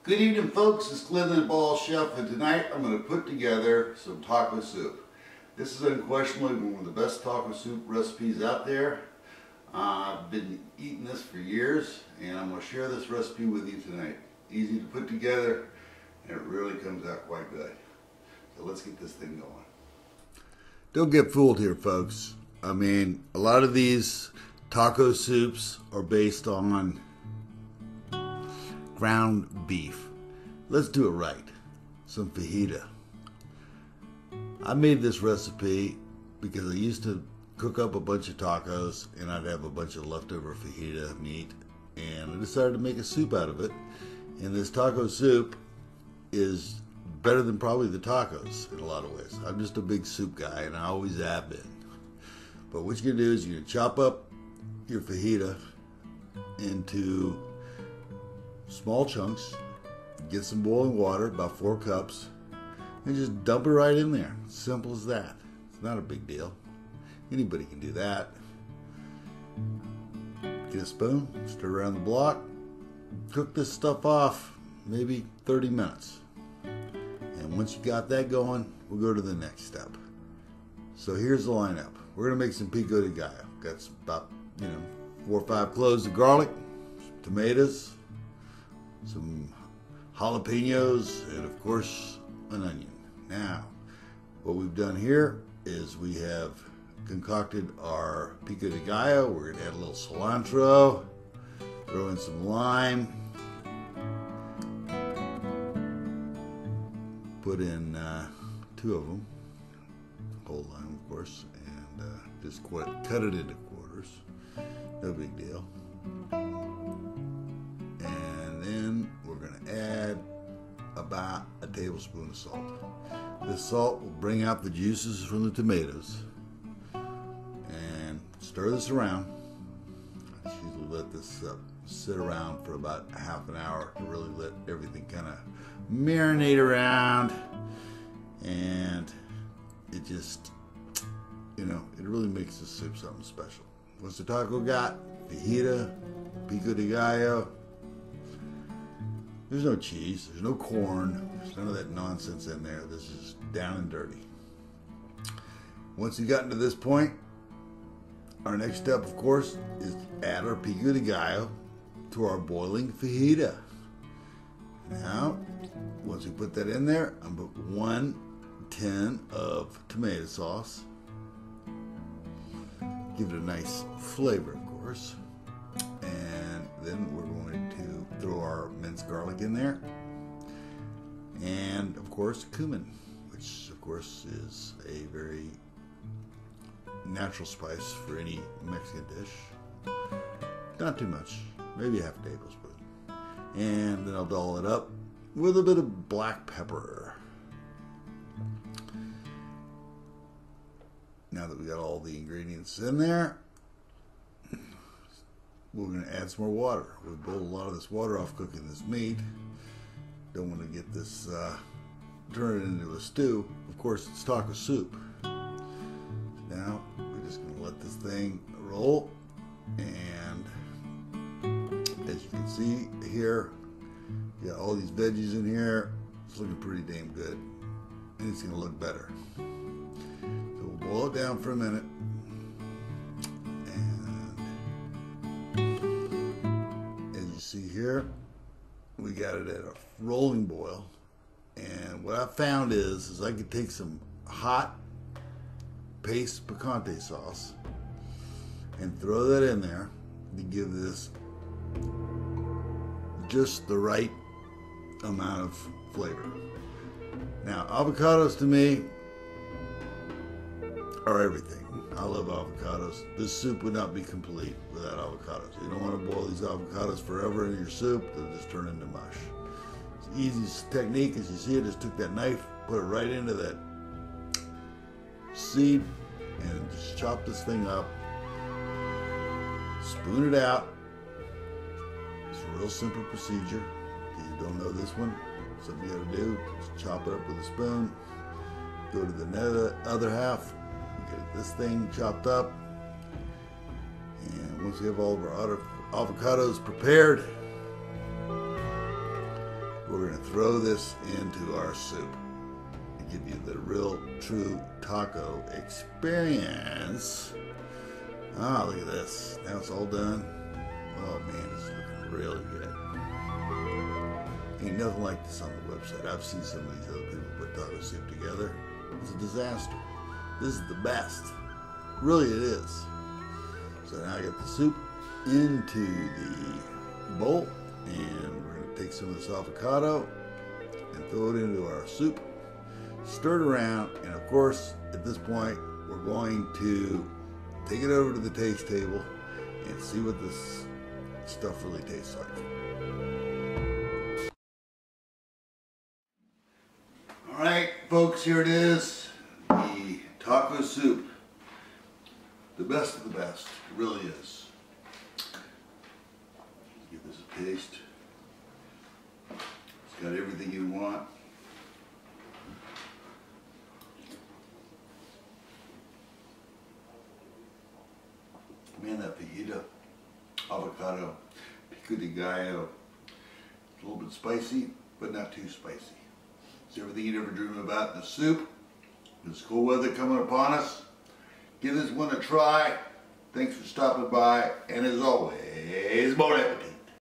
Good evening, folks. It's Glenn the Ball Chef, and tonight I'm going to put together some taco soup. This is unquestionably one of the best taco soup recipes out there. I've been eating this for years, and I'm going to share this recipe with you tonight. Easy to put together, and it really comes out quite good. So let's get this thing going. Don't get fooled here, folks. I mean, a lot of these taco soups are based on ground beef. Let's do it right. Some fajita. I made this recipe because I used to cook up a bunch of tacos and I'd have a bunch of leftover fajita meat, and I decided to make a soup out of it. And this taco soup is better than probably the tacos in a lot of ways. I'm just a big soup guy, and I always have been. But what you're gonna do is you're gonna chop up your fajita into small chunks, get some boiling water, about 4 cups, and just dump it right in there. Simple as that. It's not a big deal. Anybody can do that. Get a spoon, stir around the block, cook this stuff off maybe 30 minutes. And once you got that going, we'll go to the next step. So here's the lineup. We're gonna make some pico de gallo. Got about 4 or 5 cloves of garlic, some tomatoes, some jalapenos, and of course an onion. Now, what we've done here is we have concocted our pico de gallo. We're going to add a little cilantro, throw in some lime, put in 2 of them, whole lime of course, and just cut it into quarters. No big deal. And then we're going to add about a tablespoon of salt. This salt will bring out the juices from the tomatoes. And stir this around. I usually let this sit around for about a half an hour to really let everything kind of marinate around. And it just, it really makes the soup something special. What's the taco got? Fajita, pico de gallo. There's no cheese, there's no corn, there's none of that nonsense in there. This is down and dirty. Once you got to this point, our next step, of course, is to add our pico de gallo to our boiling fajita. Now, once we put that in there, I'm going to put 1 tin of tomato sauce. Give it a nice flavor, of course. And then we're going to throw our minced garlic in there. And, of course, cumin, which, of course, is a very natural spice for any Mexican dish. Not too much, maybe a half a tablespoon. And then I'll doll it up with a bit of black pepper. Now that we got all the ingredients in there, we're going to add some more water. We boiled a lot of this water off cooking this meat. Don't want to get this turn it into a stew. Of course, it's taco soup. Now we're just going to let this thing roll, and as you can see here, you got all these veggies in here. It's looking pretty damn good, and it's going to look better. So we'll boil it down for a minute. See here, we got it at a rolling boil, and what I found is I could take some hot paste picante sauce and throw that in there to give this just the right amount of flavor. Now, avocados to me are everything. I love avocados. This soup would not be complete without avocados. You don't want to boil these avocados forever in your soup. They'll just turn into mush. It's the easiest technique, as you see, I just took that knife, put it right into that seed, and just chop this thing up. Spoon it out. It's a real simple procedure. If you don't know this one, something you got to do, just chop it up with a spoon. Go to the other half. Get this thing chopped up, and once we have all of our avocados prepared, we're going to throw this into our soup and give you the real, true taco experience. Ah, look at this. Now it's all done. Oh man, it's looking really good. Ain't nothing like this on the website. I've seen some of these other people put taco soup together. It's a disaster. This is the best. Really it is. So now I got the soup into the bowl, and we're going to take some of this avocado and throw it into our soup. Stir it around, and of course, at this point, we're going to take it over to the taste table and see what this stuff really tastes like. All right, folks, here it is, the taco soup. The best of the best, it really is. Give this a taste. It's got everything you want. Man, that fajita, avocado, pico de gallo, it's a little bit spicy, but not too spicy. It's everything you'd ever dream about in the soup. This cool weather coming upon us. Give this one a try. Thanks for stopping by, and as always, bon appetit.